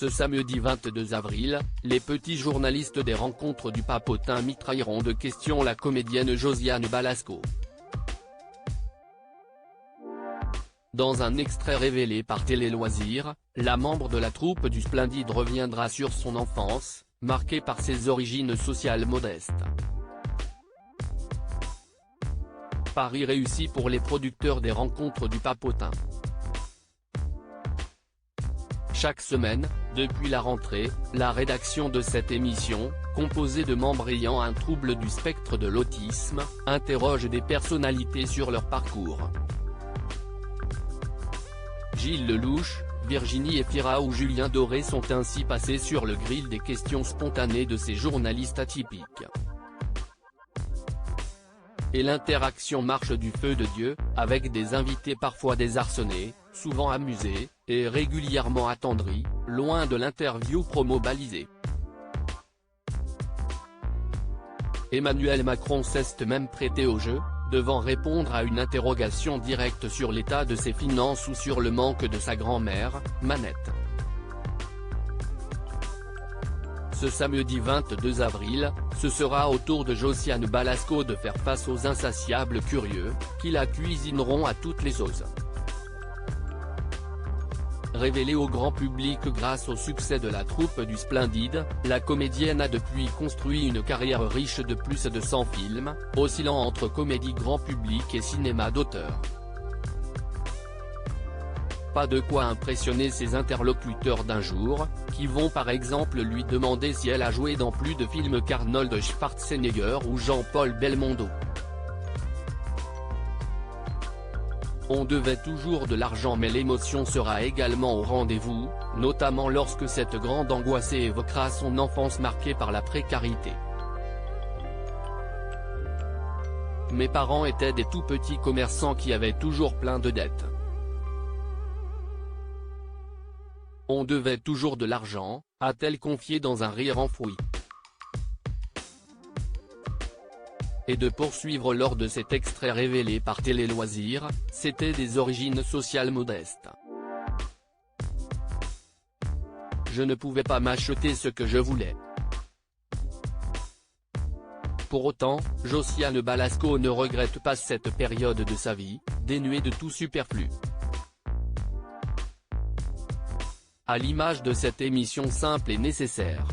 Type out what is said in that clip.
Ce samedi 22 avril, les petits journalistes des rencontres du Papotin mitrailleront de questions la comédienne Josiane Balasco. Dans un extrait révélé par Télé Loisirs, la membre de la troupe du Splendide reviendra sur son enfance, marquée par ses origines sociales modestes. Pari réussi pour les producteurs des rencontres du Papotin. Chaque semaine, depuis la rentrée, la rédaction de cette émission, composée de membres ayant un trouble du spectre de l'autisme, interroge des personnalités sur leur parcours. Gilles Lelouch, Virginie Efira ou Julien Doré sont ainsi passés sur le grill des questions spontanées de ces journalistes atypiques. Et l'interaction marche du feu de Dieu, avec des invités parfois désarçonnés, souvent amusés, et régulièrement attendris, loin de l'interview promo balisée. Emmanuel Macron s'est même prêté au jeu, devant répondre à une interrogation directe sur l'état de ses finances ou sur le manque de sa grand-mère, Manette. Ce samedi 22 avril, ce sera au tour de Josiane Balasco de faire face aux insatiables curieux, qui la cuisineront à toutes les sauces. Révélée au grand public grâce au succès de la troupe du Splendide, la comédienne a depuis construit une carrière riche de plus de 100 films, oscillant entre comédie grand public et cinéma d'auteur. Pas de quoi impressionner ses interlocuteurs d'un jour, qui vont par exemple lui demander si elle a joué dans plus de films qu'Arnold Schwarzenegger ou Jean-Paul Belmondo. On devait toujours de l'argent mais l'émotion sera également au rendez-vous, notamment lorsque cette grande angoissée évoquera son enfance marquée par la précarité. Mes parents étaient des tout petits commerçants qui avaient toujours plein de dettes. On devait toujours de l'argent, a-t-elle confié dans un rire enfoui. Et de poursuivre lors de cet extrait révélé par Télé Loisirs, c'était des origines sociales modestes. Je ne pouvais pas m'acheter ce que je voulais. Pour autant, Josiane Balasco ne regrette pas cette période de sa vie, dénuée de tout superflu. À l'image de cette émission simple et nécessaire.